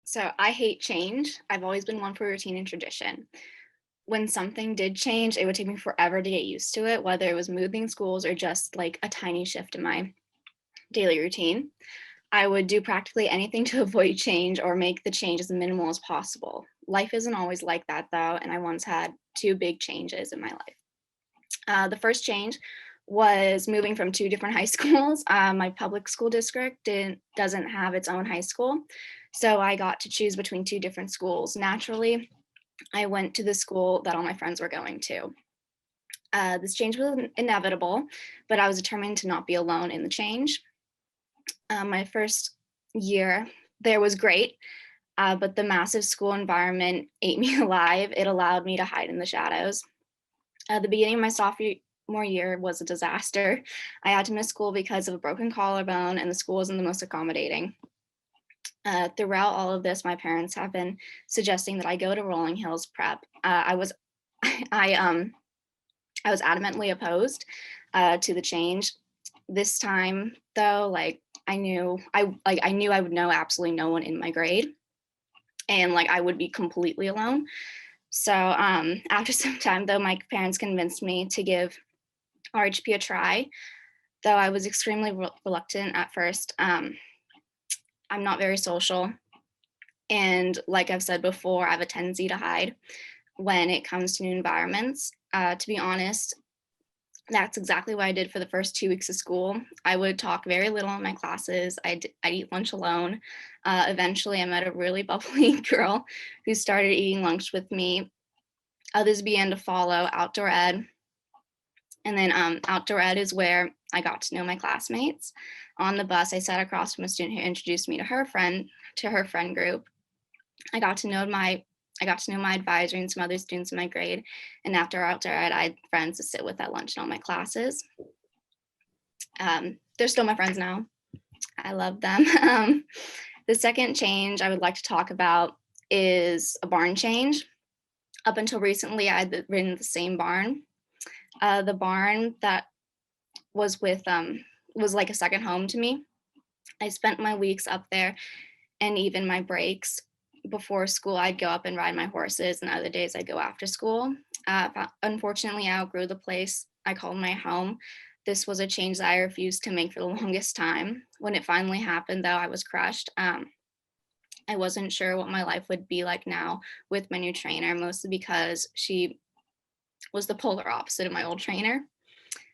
So I hate change. I've always been one for routine and tradition. When something did change, it would take me forever to get used to it, whether it was moving schools or just like a tiny shift in my daily routine. I would do practically anything to avoid change or make the change as minimal as possible. Life isn't always like that though, and I once had two big changes in my life. The first change was moving from two different high schools. My public school district doesn't have its own high school, so I got to choose between two different schools. Naturally, I went to the school that all my friends were going to. This change was inevitable, but I was determined to not be alone in the change. My first year there was great, but the massive school environment ate me alive. It allowed me to hide in the shadows. The beginning of my sophomore year was a disaster. I had to miss school because of a broken collarbone, and the school wasn't the most accommodating. Throughout all of this, my parents have been suggesting that I go to Rolling Hills Prep. I I was adamantly opposed to the change. This time, though, I knew I would know absolutely no one in my grade, and like I would be completely alone. So after some time, though, my parents convinced me to give RHP a try, though I was extremely reluctant at first. I'm not very social. And like I've said before, I have a tendency to hide when it comes to new environments. To be honest, that's exactly what I did for the first 2 weeks of school. I would talk very little in my classes. I'd eat lunch alone. Eventually, I met a really bubbly girl who started eating lunch with me. Others began to follow outdoor ed. And then outdoor ed is where I got to know my classmates. On the bus, I sat across from a student who introduced me to her friend group. I got to know my I got to know my advisor and some other students in my grade. And after outdoor ed, I had friends to sit with at lunch in all my classes. They're still my friends now. I love them. The second change I would like to talk about is a barn change. Up until recently, I had ridden the same barn. The barn that was with was like a second home to me. I spent my weeks up there, and even my breaks before school, I'd go up and ride my horses, and other days I'd go after school. Unfortunately, I outgrew the place I called my home. This was a change that I refused to make for the longest time. When it finally happened, though, I was crushed. I wasn't sure what my life would be like now with my new trainer, mostly because she was the polar opposite of my old trainer.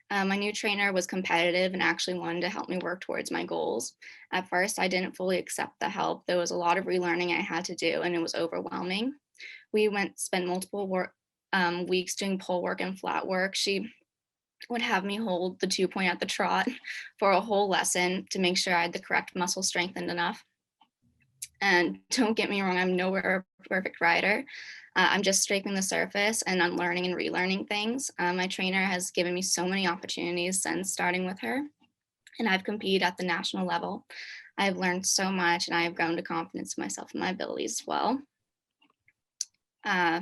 My new trainer was competitive and actually wanted to help me work towards my goals. At first, I didn't fully accept the help. There was a lot of relearning I had to do, and it was overwhelming. Spent multiple weeks doing pole work and flat work. She would have me hold the 2 point at the trot for a whole lesson to make sure I had the correct muscle strengthened enough. And don't get me wrong, I'm nowhere a perfect rider. I'm just scraping the surface and unlearning and relearning things. My trainer has given me so many opportunities since starting with her, and I've competed at the national level. I've learned so much, and I have grown to confidence in myself and my abilities as well. Uh,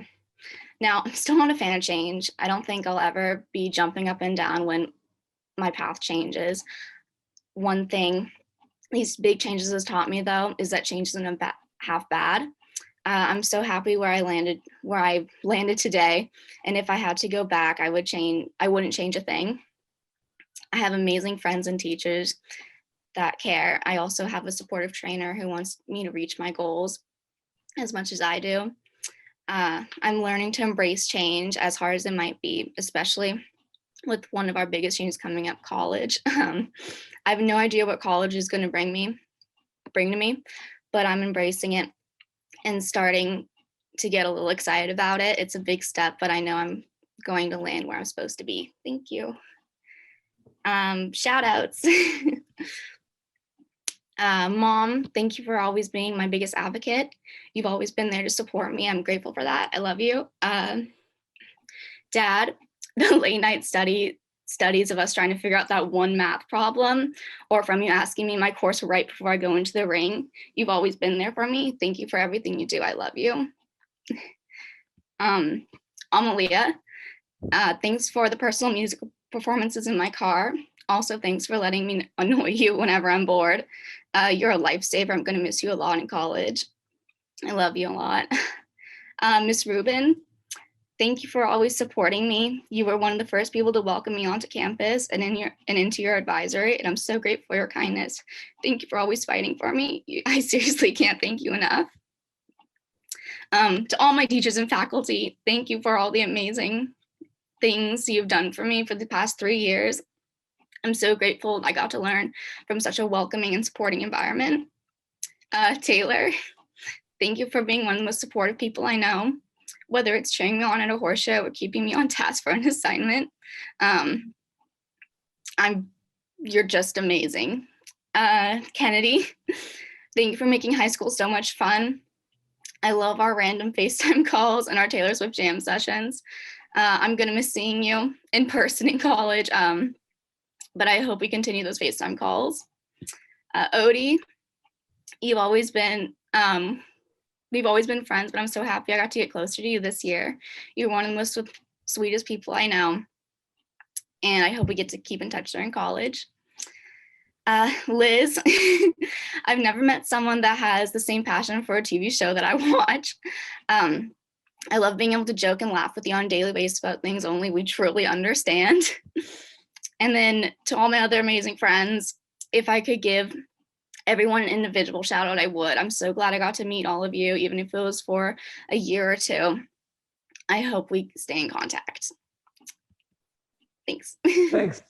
Now, I'm still not a fan of change. I don't think I'll ever be jumping up and down when my path changes. One thing these big changes has taught me, though, is that change isn't half bad. I'm so happy where I landed today. And if I had to go back, I wouldn't change a thing. I have amazing friends and teachers that care. I also have a supportive trainer who wants me to reach my goals as much as I do. I'm learning to embrace change as hard as it might be, especially with one of our biggest changes coming up, college. I have no idea what college is going to bring to me, but I'm embracing it and starting to get a little excited about it. It's a big step, but I know I'm going to land where I'm supposed to be. Thank you. Shout outs. Mom, thank you for always being my biggest advocate. You've always been there to support me. I'm grateful for that. I love you. Dad, the late night studies of us trying to figure out that one math problem, or from you asking me my course right before I go into the ring. You've always been there for me. Thank you for everything you do. I love you. Amalia, thanks for the personal music performances in my car. Also, thanks for letting me annoy you whenever I'm bored. You're a lifesaver. I'm going to miss you a lot in college. I love you a lot. Miss Rubin, thank you for always supporting me. You were one of the first people to welcome me onto campus and into your advisory, and I'm so grateful for your kindness. Thank you for always fighting for me. I seriously can't thank you enough. To all my teachers and faculty, thank you for all the amazing things you've done for me for the past 3 years. I'm so grateful I got to learn from such a welcoming and supporting environment. Taylor, thank you for being one of the most supportive people I know, whether it's cheering me on at a horse show or keeping me on task for an assignment. You're just amazing. Kennedy, thank you for making high school so much fun. I love our random FaceTime calls and our Taylor Swift jam sessions. I'm gonna miss seeing you in person in college, but I hope we continue those FaceTime calls. Odie, you've always been, we've always been friends, but I'm so happy I got to get closer to you this year. You're one of the most sweetest people I know, and I hope we get to keep in touch during college. Liz, I've never met someone that has the same passion for a TV show that I watch. I love being able to joke and laugh with you on a daily basis about things only we truly understand. And then to all my other amazing friends, if I could give everyone an individual shout out, I would. I'm so glad I got to meet all of you, even if it was for a year or two. I hope we stay in contact. Thanks. Thanks.